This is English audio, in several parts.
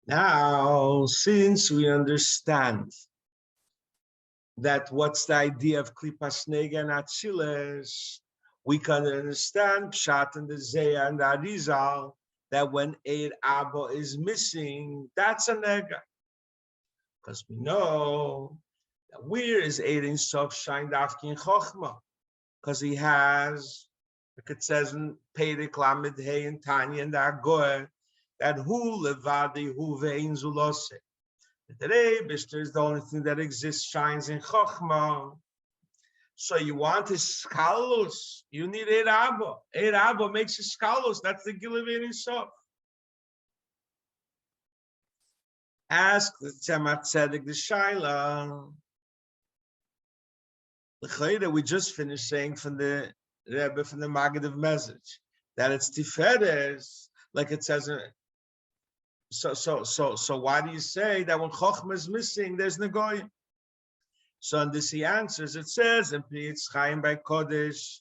Now, since we understand that what's the idea of klipas nega and atziles, we can understand pshat and the zeya and the arizal, that when eir abo is missing, that's a nega. Because we know that where is eir in sof shine dafki in chokhmah? Because he has, like it says in Perek Lamed Hey and Tanya and the Agoy, that hu levadi hu ve'in zulose. The Rebbe is the only thing that exists, shines in Chokhmah. So you want his skalus, you need Eir Abo. Eir Abo makes his skalus, that's the Gilev in Sof. Ask the Tzemach Tzedek the Shaila. We just finished saying from the Rebbe, from the Maggid of message, that it's Tiferes, like it says. So why do you say that when Chokhmah is missing, there's Negoyim? So on this he answers, it says in Priyetz Chaim by Kodesh,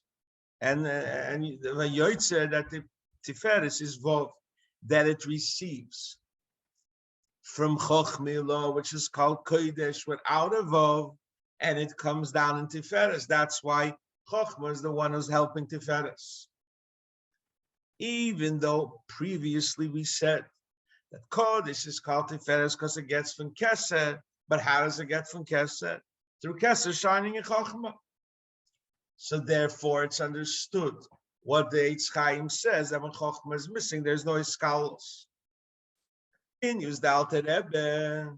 and the Yoitze that the Tiferes is Vov, that it receives from Chokhmah, which is called Kodesh, without a Vov, and it comes down in Tiferes. That's why Chokhmah is the one who's helping Tiferes. Even though previously we said that Kodesh is called Tiferes because it gets from Keser, but how does it get from Keser? Through Keser shining in Chokhmah. So therefore it's understood what the Eitz Chaim says, that when Chokhmah is missing, there's no iskalos. Continues the Alter Rebbe.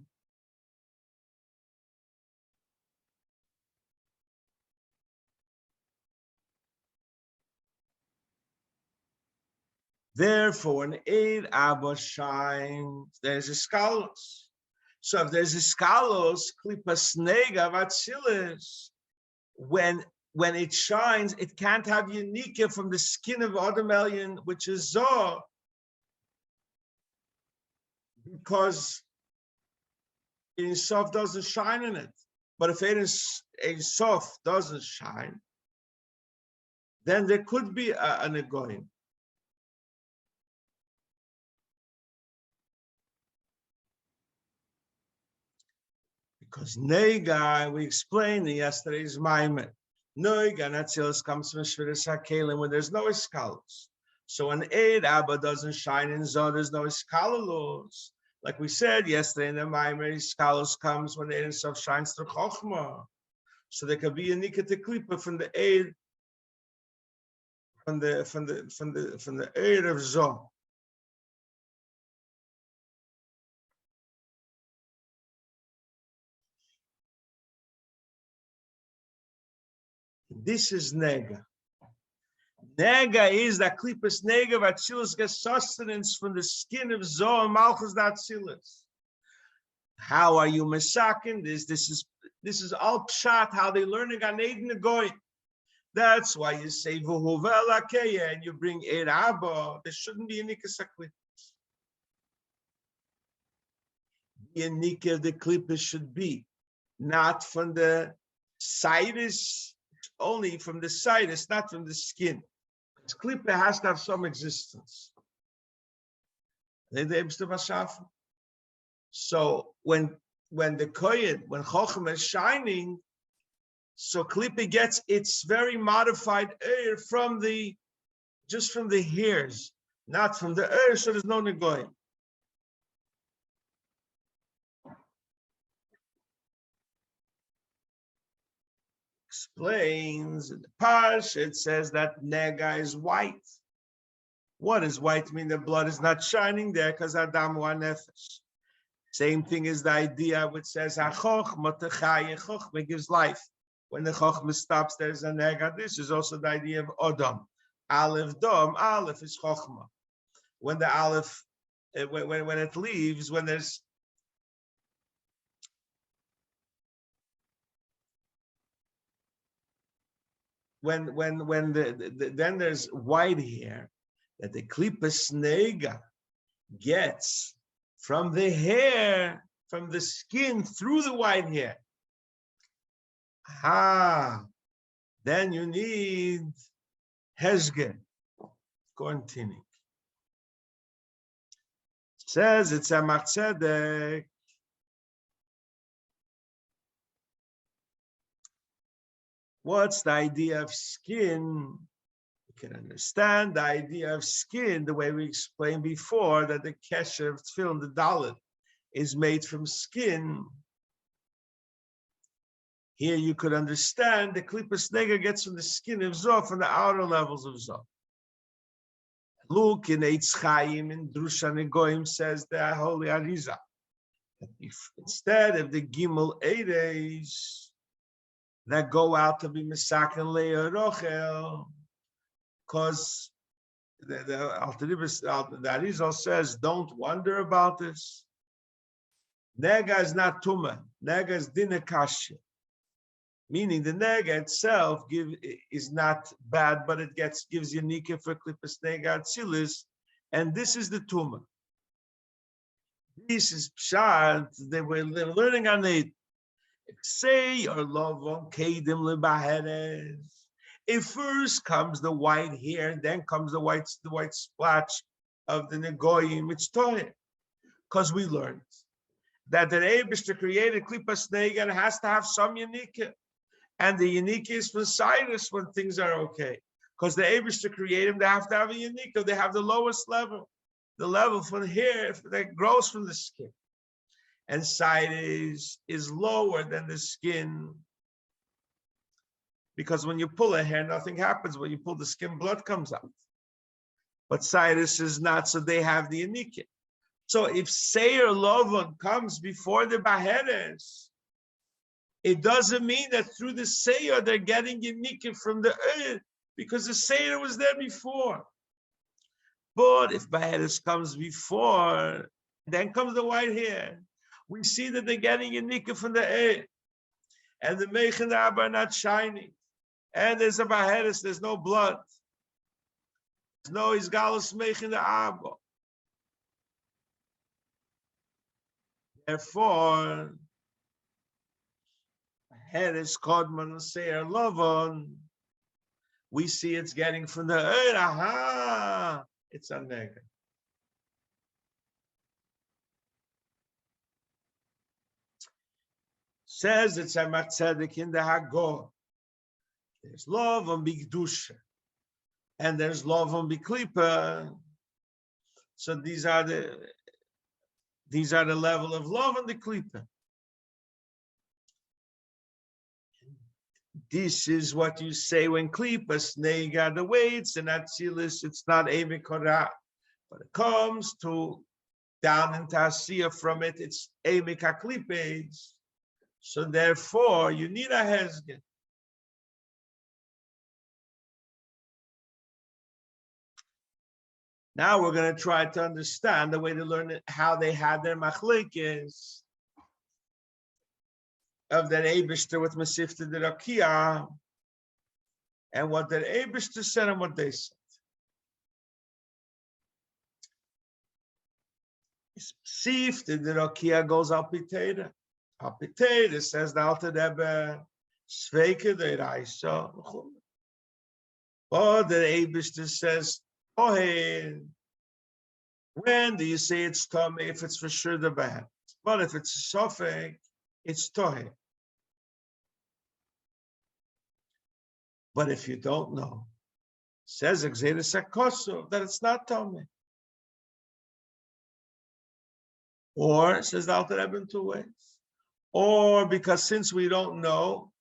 Therefore, when Eir Abba shines, there's a skalos. So if there's a skalos, klipas nega vatzilis, when it shines, it can't have unika from the skin of Adam Elyon, which is Zoh, because Ein Sof doesn't shine in it. But if Ein Sof doesn't shine, then there could be an Negoyim. Because Nega, we explained in yesterday's Maimer, Nega and Atzilis comes from Shviras HaKelim when there's no iskalos. So when Eir Abba doesn't shine in Zoh, there's no iskalos. Like we said yesterday in the Maimer, iskalos comes when Ein Sof shines through Chokhmah. So there could be a Nikete Klipa from the Eir, from the Eir of Zoh. This is Nega. Nega is that Klipas Nega of Atzilus gets sustenance from the skin of Zoh and Malchus Atzilus. How are you masakin this? This is all pshat, how they learn in Gan Eden Negoy. That's why you say Vuhuvel Akeya and you bring Eir Abba. There shouldn't be a Nikas HaKlipas. The Nika of the Klipas should be not from the sidus, only from the sidus, not from the skin. Klipa has to have some existence. So when the Cohen, when Chokhmah is shining, so Klipa gets its very modified air from just from the hairs, not from the air, so there's no Negoyim. Explains in the Parsha, it says that Nega is white. What does white mean? The blood is not shining there because Adam wa nefesh. Same thing is the idea which says HaChokhmah techaya, Chokhmah gives life. When the Chokhmah stops, there's a Nega. This is also the idea of Odom. Aleph Dom, Aleph is Chokhmah. When the Aleph, when it leaves, when there's then there's white hair that the klipas nega gets from the hair, from the skin through the white hair. Then you need hezgen. Continue. Says it's a Tzedek. What's the idea of skin? You can understand the idea of skin the way we explained before, that the kesher of tefillin, the dalet, is made from skin. Here you could understand the klipas nega gets from the skin of Zoh, from the outer levels of Zoh. Look in Eitz Chaim in Drusha Negoim says the Holy Arizah. Instead of the Gimel Eireis that go out to be Mesaken Leah Rochel, because the Arizah says, don't wonder about this. Nega is not Tumah. Nega is Dinakashya. Meaning the nega itself is not bad, but it gives you nika for klipas nega atzilis, and this is the tumah. This is pshat. They're learning on it. Say your love on kedim lebaheres. If first comes the white hair, and then comes the white splotch of the negoyim, it's toy. Because we learned that the Eibishter created klipas nega and has to have some unika. And the unique is for Cyrus when things are okay. Because the Abish to create them, they have to have a unique, they have the lowest level, the level from here that grows from the skin. And Cyrus is lower than the skin. Because when you pull a hair, nothing happens. When you pull the skin, blood comes out. But Cyrus is not, so they have the unique. So if Seir Lovon comes before the Baheres, it doesn't mean that through the Seir they're getting unique from the earth, because the Seir was there before. But if Baheres comes before, then comes the white hair. We see that they're getting unique from the earth. And the Meich and the Abba are not shining. And there's a Baheres, there's no blood. There's no Isgalus Meich and the Abba. Therefore, Heres Kodman Seir Lovon, we see it's getting from the earth. Aha, it's a nega. Says it's a Tzedek in the Hagor. There's love on Bigdusha, and there's love on Biklipa. So these are the level of love on the Klipa. This is what you say when klipas nega the weights and atzilis. It's not emikora, but it comes to down in Tazria from it. It's emikaklipes. So therefore, you need a hezgen. Now we're going to try to understand the way to learn it, how they had their machlekes of that Eibishter with Masifta the Rakia, and what that Eibishter said and what they said. Masifta the Rakia goes Alpiteda. Alpiteda says the Alter Rebbe, Sveike the Raisa. Or the Eibishter says, Cohen. When do you say it's Tomei? If it's for sure the bad. But if it's a Sofek, it's Tohe. But if you don't know, says Exeris Akosu, that it's not Tomei. Or, says the Alter Rebbe in two ways. Or because since we don't know,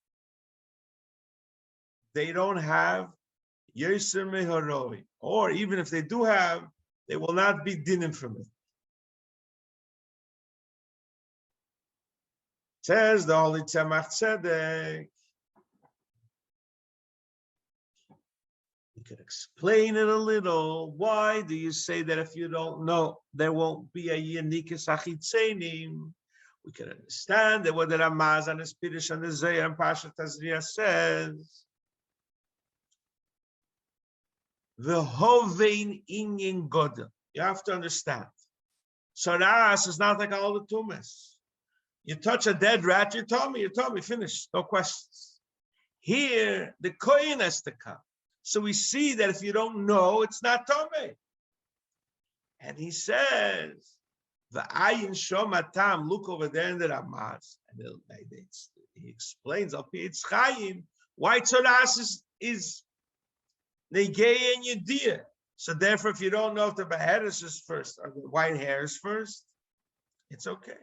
they don't have Yeser Meharoi. Or even if they do have, they will not be dinim from it. Says the Holy Tzemach Tzedek. You can explain it a little. Why do you say that if you don't know, there won't be a Yenikas Achitzenim? We can understand that what the Ramaz and the Spirish and the Zayah and Pasha Tazria says. The Hovein Inyin Godel. You have to understand. Tzora'as is not like all the tumas. You touch a dead rat, you told me, finish, no questions. Here, the Cohen has to come. So we see that if you don't know, it's not Tomei. And he says, The ayin shomatam, look over there in the Ramaz, and he explains, why Tzora'as is negay and yediyah. So therefore, if you don't know if the beheaders is first or the white hair is first, it's okay.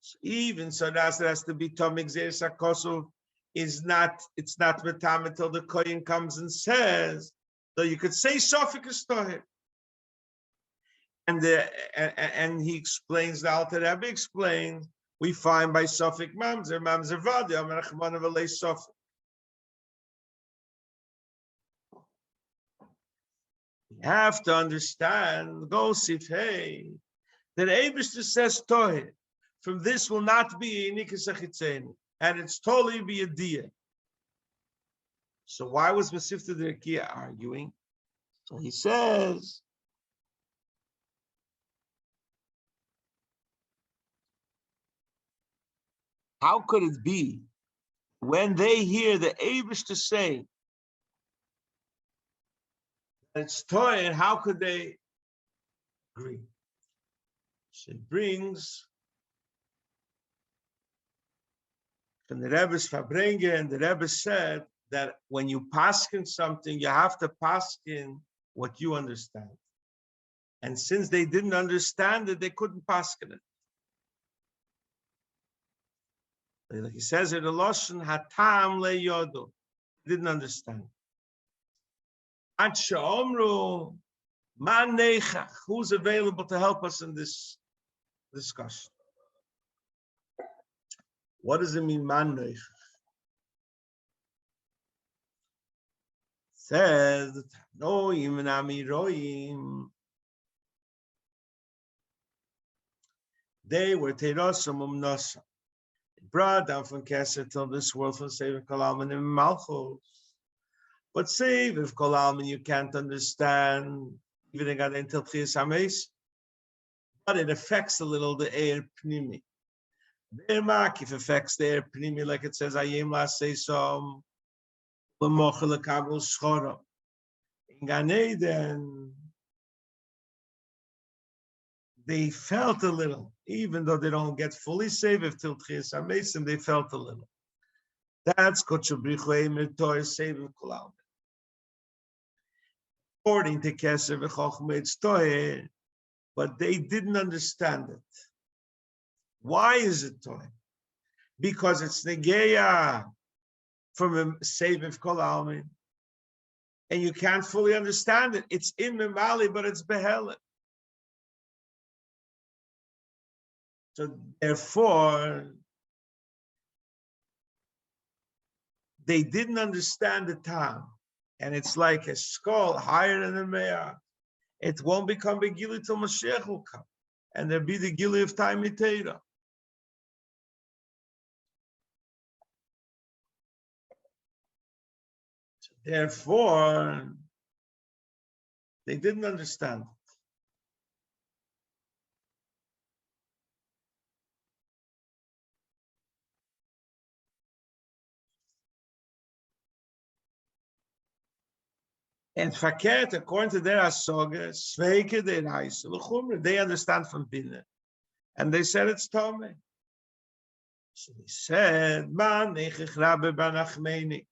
So even Tzora'as that has to be Tomik Zer Sakosu it's not metam until the Cohen comes and says, so you could say Sofik is Toher. And he explains, the Alter Rebbe explains, we find by Sofik Mamzer Vadi, Amarachman of Alei Sofik. You have to understand, go Sifhei, that Eibishter says Toher. From this will not be a Nikas Achitzeni, and it's totally be a Dia. So why was Masifta the Rekia arguing? So he says, how could it be when they hear the Eibush to say that it's Toy, and how could they agree? So it brings from the Rebbe's Fabrenga, and the Rebbe said that when you paskin something, you have to paskin what you understand. And since they didn't understand it, they couldn't paskin it. Like he says in the Lashon, Hatam le yodo, didn't understand. At she'omru, man neichach, who's available to help us in this discussion? What does it mean, man neichach? Says, no, even amiroim. They were teirosam nasa. Brought down from Kesser till this world from Save of Kolalman and Malchus. But Save of Kolalman you can't understand, even in God until Tchias Hameis. But it affects a little the air pnimi. Their makif affects the air pnimi, like it says, Ayim la seisom, l'mochel l'kabel shchora. In Gan Eden, they felt a little, even though they don't get fully saved till Tchias Hameis, they felt a little. That's saving Kolam. According to Kesser v'Chochma, it's Toher, but they didn't understand it. Why is it Toher? Because it's Negeya from a Seviv Kolam, and you can't fully understand it. It's in Memali, but it's Behelet. So therefore, they didn't understand the time. And it's like a skull higher than a me'ah. It won't become a gili till Mashiach will come. And there'll be the gili of time Torah. So therefore, they didn't understand. And fakert, according to their asoga, sveike de reise, they understand from Bina. And they said it's Tome. So they said, man, nechich Rabbi Banachmeni.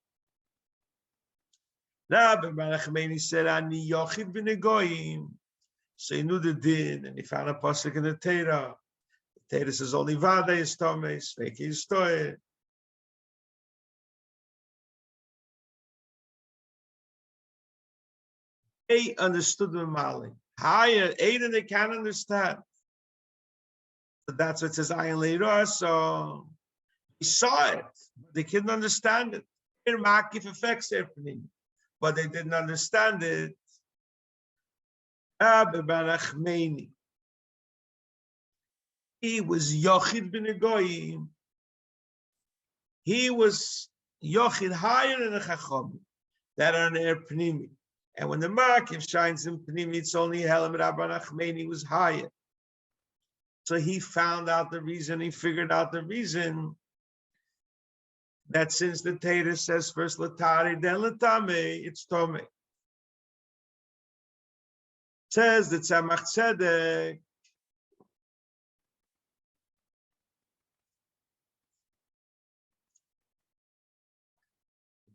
Rabbi Banachmeni said, ani yochid b'negoyim. So he knew the din, and he found a pasuk in the Torah. The Torah says, only Vada is Tome, sveike is Toye. They understood Mamali. Higher, Aiden they can't understand. But that's what it says, Ayin Leirah. So they saw it, but they couldn't understand it. Their makif affects their pnim, but they didn't understand it. Rabbi Barachmeni. He was Yochid b'negoyim. He was Yochid higher than the Chacham that are in their pnimi. And when the Makif shines in Pnimi, it's only Helam Rabbi Nachmeni was higher. So he found out the reason, he figured out the reason that since the Torah says first Latari, then Latame, it's Tome. Says the Tzemach Tzedek,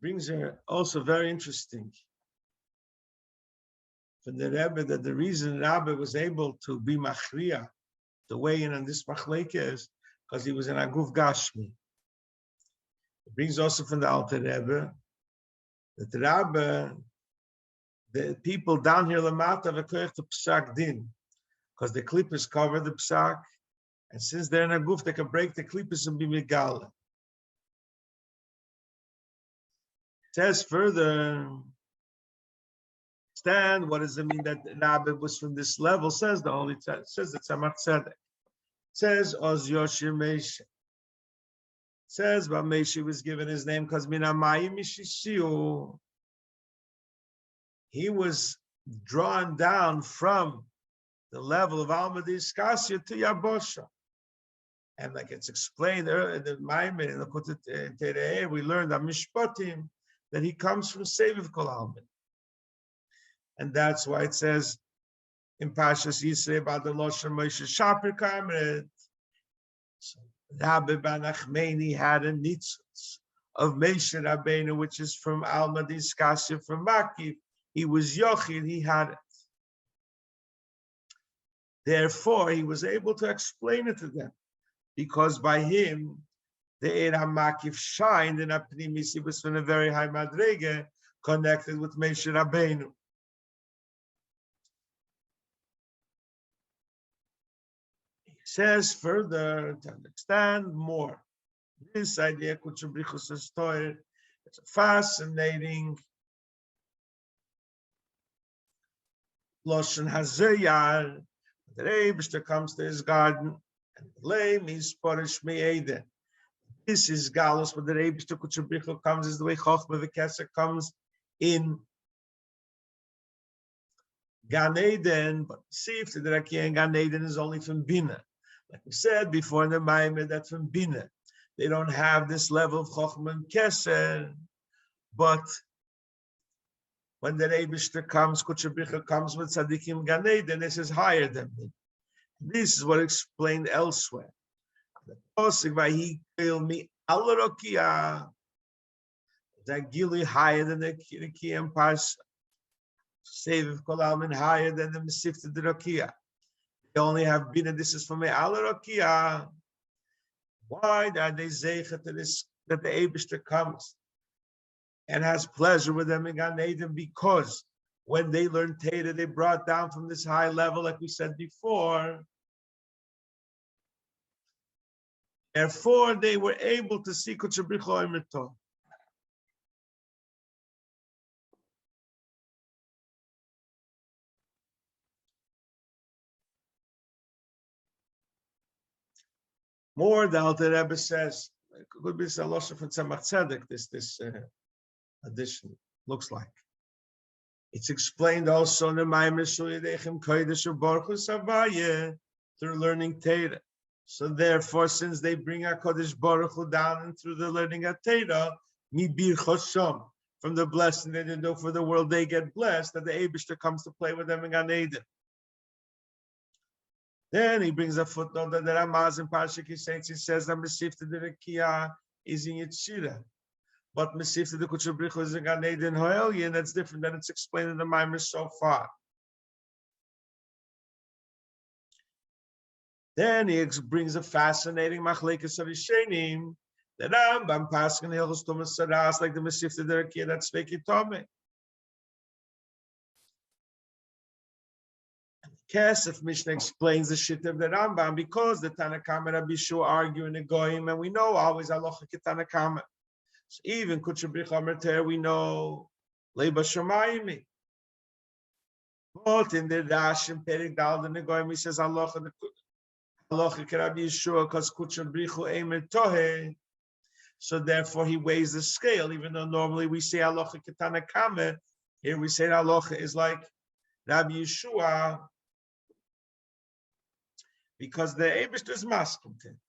brings her also very interesting for the Rebbe that the reason Rabbi was able to be machriya, the way in on this machleka is because he was in Aguf Gashmi. It brings also from the Alter Rebbe that the Rabbi, the people down here lamata have a koyach to psak din because the klippers cover the psak, and since they're in Aguf, they can break the klippers and be megala. Says further, stand. What does it mean that Rabbi was from this level? Says the Holy says the Tzemach Tzedek. Says Oz Yoshir Meishe. Says but Meishe was given his name because Minamayim Mishisiu. He was drawn down from the level of Alma Diskasya to Yabosha. And like it's explained in the Maimon in the Likkutei Torah, we learned that Mishpatim that he comes from Seviv Kol Almin. And that's why it says in Pashas Yisrei about the Loshen Moshe Shaper Kamret. So Rabbi Ben Achmeni had a nitzutz of Moshe Rabbeinu, which is from Alma Diskasya from Makif. He was Yochid, he had it. Therefore, he was able to explain it to them, because by him, the Eira Makif shined in Apnimis. He was from a very high madrege connected with Moshe Rabbeinu. He says further to understand more this idea, it's a fascinating Loshen Hazayar. The Rebbe comes to his garden, and Lay means Porish Me'ede. This is Galus, but the Rebbe comes is the way Chochma V'Keser comes in Gan Eden, but see if the Rakia in Gan Eden is only from Bina. Like we said before in the Maimed, that from Bina, they don't have this level of Chochma and Keser, but when the Rebbe comes, Kutchabricha comes with Tzadikim Gan Eden, this is higher than Bina. This is what explained elsewhere. The Posik by he killed me alarokia. That gili higher than the Kiyam Pas. Save Kolalman higher than the Mesifta de Rokia. They only have been, and this is from me alarokia. Why are they zeichet to this that the Eibishter comes and has pleasure with them in Gan Eden? Because when they learned Teda, they brought down from this high level, like we said before. Therefore, they were able to see Kutchabricho Emerto. More, the Alter Rebbe says, it could be a loss from Tzemach Tzedek, this addition looks like. It's explained also in the Maimer Shulidechem Kodesh U'Baruch Savaye through learning Teda. So therefore, since they bring HaKadosh Baruch Hu down and through the learning of Teda, Mibir Chosham, from the blessing they didn't do for the world, they get blessed, that the Eibishter comes to play with them in Gan Eden. Then he brings a footnote that the Ramaz in Parshas Kisei, he says that Mesifta de Rekia is in Yitzira. But Mesifta de Kutchabrichu is in Gan Eden Hoeli, and that's different than it's explained in the Maimer so far. Then he brings a fascinating machlekes of Rishonim. The Rambam Paskin Hilchos Tumas Tzora'as, like the Mesifta de Rekia, that's Vekitome. Kesef Mishnah explains the shit of the Rambam because the Tanakama Rabbi Shu argue in the Goyim, and we know always Alocha Tanakama. So even Kutchabrich Amerter, we know Leiba Shomayimi. But in the Rash and Perik Dal the Goyim, he says Alocha Rabbi Yeshua because Kutchabrichu Eimer Tohe. So therefore he weighs the scale, even though normally we say Alocha Tanakama. Here we say Alocha is like Rabbi Yeshua, because the Eibishter is masculine.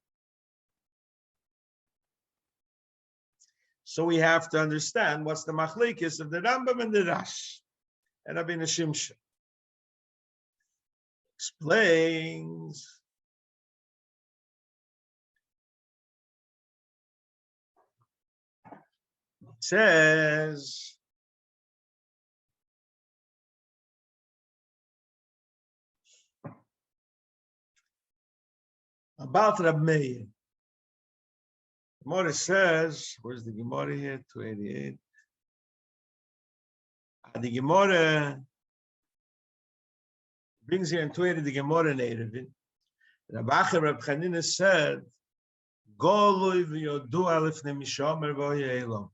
So we have to understand what's the machlekes of the Rambam and the Rash and Rabbi Shimshon. explains says about Rabbi Meir. Gemara says, where's the Gemara here? 288. The Gemara brings here in 280 the Gemara in Erevin. Rabbi Chanina said, Goloi v'yodu alif nemishomer v'oyelam.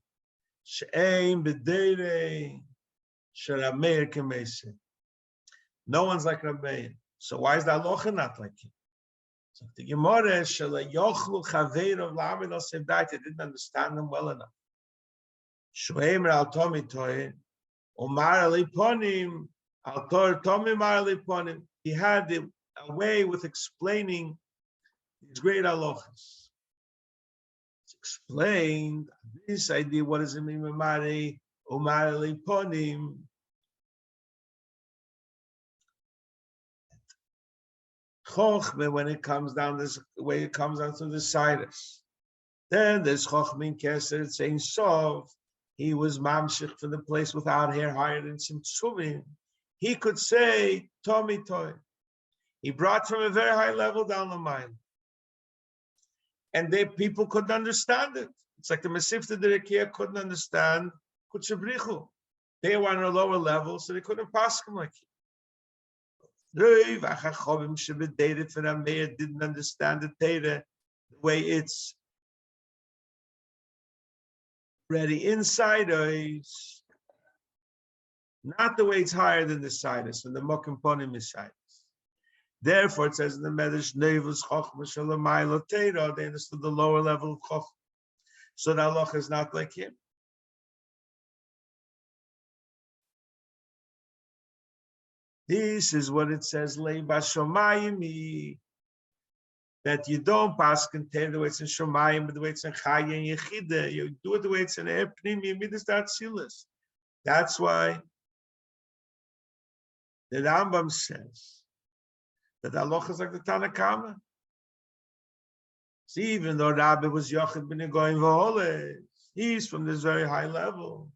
She'en b'deirei shel Meir k'meiseh. No one's like Rabbi Meir. So why is the halacha not like him? So the Gemara shel yochlu chaveirav la'amid al sevdait. They didn't understand them well enough. Shoemer al tomi toy umar aliponim al tor tomi mar aliponim. He had a way with explaining these great halachas. Explained this idea. What does it mean? Umar aliponim. Chochme, when it comes down this way, it comes down to the sidus. Then there's Chochme in Keser saying Sov. He was mamshich from the place without hair higher than some tzuvim. He could say Tomi Toy. He brought from a very high level down the mine. And people couldn't understand it. It's like the Mesifta Derekia couldn't understand Kutchabrichu. They were on a lower level, so they couldn't pass him like it. The didn't understand the Torah the way it's ready inside us, not the way it's higher than the sidus, when the Mokim Ponim is sidus. Therefore, it says in the Medrash, Nevus Chochma Shalamayla Torah, they understood the lower level of Chochma. So the halacha is not like him. This is what it says, Leiba Shomayim, that you don't pass contain the way it's in Shomayim, but the way it's in Chaya and Yechida. You do it the way it's in Epnim, Midas Datzilis. That's why the Rambam says that halacha is like the Tanakama. See, even though Rabbi was Yochid ben Goyim v'Holes, he's from this very high level.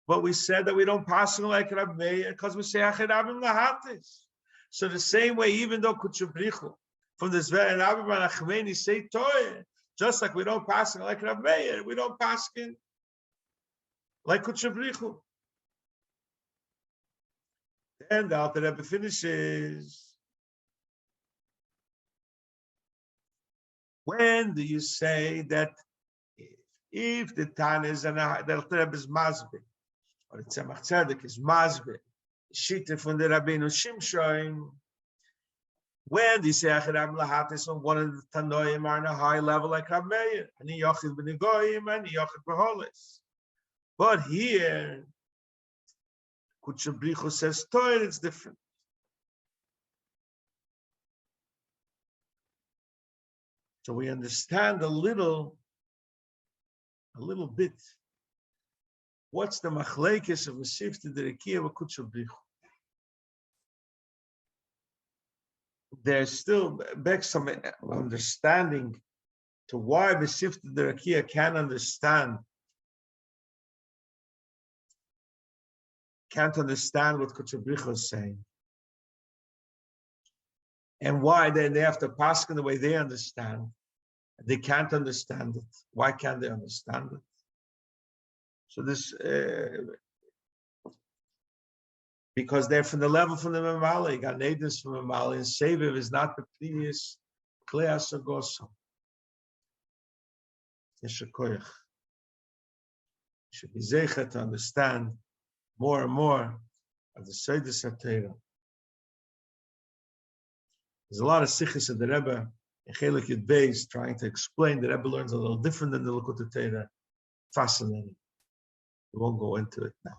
But we said that we don't pass him like Rabbi Meir because we say Achirabim lahatis. So the same way, even though Kutchabrichu from this very Rabbi Manachmeni say Toy, just like we don't pass him like Rabbi Meir, we don't pass him like Kutchabrichu. Then the Alter Rebbe finishes. When do you say that if the Tan is the Alter Rebbe is Masbeh, or the Tzemach Tzedek is Masbeh, Shita from the Rabbeinu Shimshon, when do you say Achirabim lahatis on one of the Tanoim are on a high level like Rabbi Meir, and he Yochid ben Goyim and he Yochid b'Holes. But here, Kutchabrichu says Torah, it's different. So we understand a little bit. What's the machlekes of Mesifta Derekia with Kutchabrichu? There's still back some understanding to why Mesifta Derekia can't understand what Kutchabrichu is saying. And why they have to pass in the way they understand. They can't understand it. Why can't they understand it? So this, because they're from the level from the Mamali, got natives from Mamali, and Seviv is not the previous Kleas Agoso. Yeshakoyach. Should be zeichet to understand more and more of the Seides HaTorah. There's a lot of sikhs of the Rebbe in Chelik Yud Beis trying to explain. The Rebbe learns a little different than the Likkutei Torah. Fascinating. We won't go into it now.